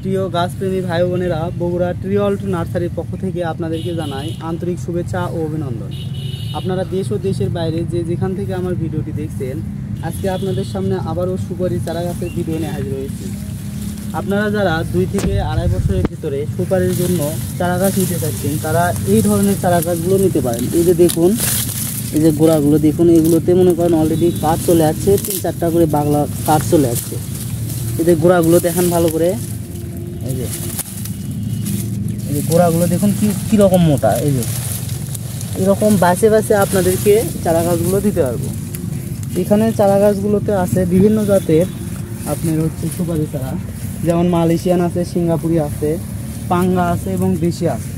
প্রিয় গাছপ্রেমী ভাই বোনেরা, বগুড়া ট্রিঅল্ট নার্সারির পক্ষ থেকে আপনাদেরকে জানাই আন্তরিক শুভেচ্ছা ও অভিনন্দন। আপনারা দেশ ও দেশের বাইরে যেখান থেকে আমার ভিডিওটি দেখছেন, আজকে আপনাদের সামনে আবারও সুপারি চারা গাছের ভিডিও নিয়ে হাজির হয়েছি। আপনারা যারা 2 থেকে 2.5 বছরের ভিতরে সুপারির জন্য চারা গাছ নিতে চাচ্ছেন, তারা এই ধরনের চারা গাছগুলো নিতে পারেন। এই যে দেখুন, এই যে গোড়াগুলো দেখুন, এগুলোতে মনে করেন অলরেডি কাঠ চলে যাচ্ছে, 3-4টা করে বাংলা কাঠ চলে যাচ্ছে। এই যে গোড়াগুলো দেখেন ভালো করে, এই যে গোড়াগুলো দেখুন কীরকম মোটা। এই যে এরকম বাছে বাছে আপনাদেরকে চারা গাছগুলো দিতে পারবো। এখানে চারা গাছগুলোতে আছে বিভিন্ন জাতের আপনার হচ্ছে সুপারি চারা, যেমন মালয়েশিয়ান আছে, সিঙ্গাপুরি আছে, পাঙ্গা আছে এবং দেশি আছে।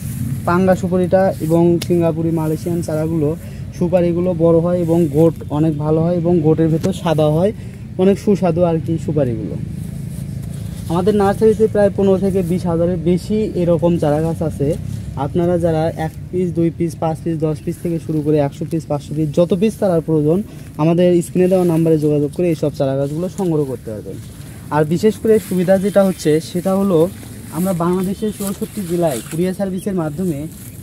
পাঙ্গা সুপারিটা এবং সিঙ্গাপুরি মালয়েশিয়ান চারাগুলো সুপারিগুলো বড় হয় এবং গোট অনেক ভালো হয় এবং গোটের ভেতর সাদা হয়, অনেক সুস্বাদু আর কি সুপারিগুলো। আমাদের নার্সারিতে প্রায় 15 থেকে 20 হাজারের বেশি এরকম চারা গাছ আছে। আপনারা যারা 1 পিস, 2 পিস, 5 পিস, 10 পিস থেকে শুরু করে 100 পিস, 500 পিস, যত পিস চারার প্রয়োজন আমাদের স্ক্রিনে দেওয়া নাম্বারে যোগাযোগ করে এইসব চারা গাছগুলো সংগ্রহ করতে পারবেন। আর বিশেষ করে সুবিধা যেটা হচ্ছে সেটা হলো, আমরা বাংলাদেশের 64 জেলায় কুরিয়ার সার্ভিসের মাধ্যমে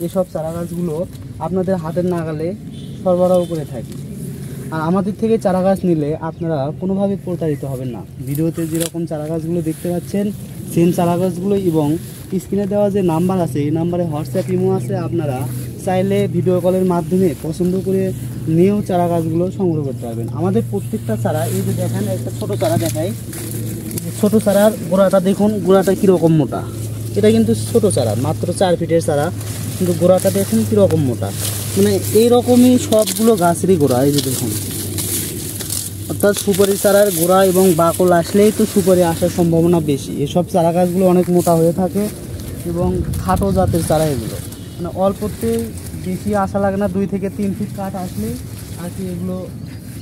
এসব চারা গাছগুলো আপনাদের হাতের নাগালে সরবরাহ করে থাকি। আর আমাদের থেকে চারা গাছ নিলে আপনারা কোনোভাবে প্রতারিত হবেন না। ভিডিওতে যেরকম চারা গাছগুলো দেখতে পাচ্ছেন, সেম চারা গাছগুলো এবং স্ক্রিনে দেওয়া যে নাম্বার আছে, এই নাম্বারে হোয়াটসঅ্যাপ ইমো আছে। আপনারা চাইলে ভিডিও কলের মাধ্যমে পছন্দ করে নিয়েও চারা গাছগুলো সংগ্রহ করতে পারবেন। আমাদের প্রত্যেকটা চারা, এই যে দেখেন একটা ছোটো চারা দেখাই, ছোটো চারার গোড়াটা দেখুন, গোড়াটা কীরকম মোটা। এটা কিন্তু ছোটো চারা, মাত্র 4 ফিটের চারা, কিন্তু গোড়াটা দেখুন কীরকম মোটা। মানে এইরকমই সবগুলো গাছেরই গোড়া। এই যে দেখুন, অর্থাৎ সুপারি চারার গোড়া এবং বাকল আসলেই তো সুপারি আসার সম্ভাবনা বেশি। এসব চারা গাছগুলো অনেক মোটা হয়ে থাকে এবং খাটো জাতের চারা এগুলো, মানে অল্পতে বেশি আসা লাগে না। 2 থেকে 3 ফিট কাঠ আসলেই আর কি এগুলো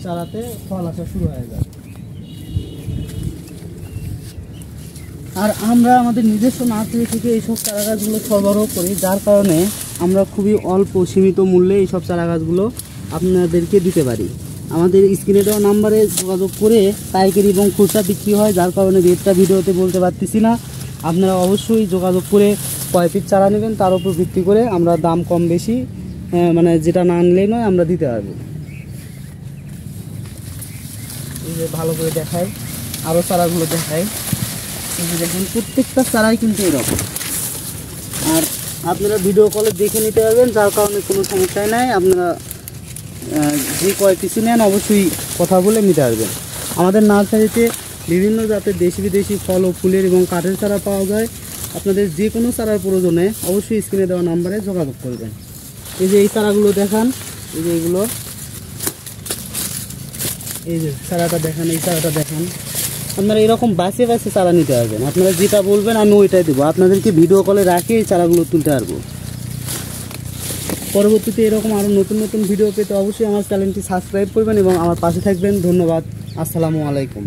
চারাতে ফল আসা শুরু হয়ে যায়। আর আমরা আমাদের নিজস্ব নার্সারি থেকে এইসব চারা গাছগুলো সরবরাহ করি, যার কারণে আমরা খুবই অল্প সীমিত মূল্যে এইসব চারা গাছগুলো আপনাদেরকে দিতে পারি। আমাদের স্ক্রিনে দেওয়া নাম্বারে যোগাযোগ করে পাইকারি এবং খুচরা বিক্রি হয়, যার কারণে রেটটা ভিডিওতে বলতে পারতেছি না। আপনারা অবশ্যই যোগাযোগ করে কয় পিস চারা নেবেন তার উপর ভিত্তি করে আমরা দাম কম বেশি, মানে যেটা না আনলেই নয়, আমরা দিতে পারবো। এই যে ভালো করে দেখাই, আরও চারাগুলো দেখাই। এই যে দেখুন, প্রত্যেকটা চারাই কিন্তু এরকম। আর আপনারা ভিডিও কলে দেখে নিতে পারবেন, যার কারণে কোনো সমস্যাই নাই। আপনারা যে কয় পিছু নেন অবশ্যই কথা বলে নিতে পারবেন। আমাদের নার্সারিতে বিভিন্ন জাতের দেশি বিদেশি ফল ও ফুলের এবং কাঠের চারা পাওয়া যায়। আপনাদের যে কোনো চারার প্রয়োজনে অবশ্যই স্ক্রিনে দেওয়া নাম্বারে যোগাযোগ করবেন। এই যে এই চারাগুলো দেখান, এই যে এগুলো, এই যে চারাটা দেখান, এই চারাটা দেখান। আপনারা এরকম বাছে বাছে চারা নিতে পারবেন। আপনারা যেটা বলবেন আমি ওইটাই দেবো। আপনাদেরকে ভিডিও কলে রাখে এই চারাগুলো তুলতে পারবো। পরবর্তীতে এরকম আরও নতুন নতুন ভিডিও পেতে অবশ্যই আমার চ্যানেলটি সাবস্ক্রাইব করবেন এবং আমার পাশে থাকবেন। ধন্যবাদ। আসসালামু আলাইকুম।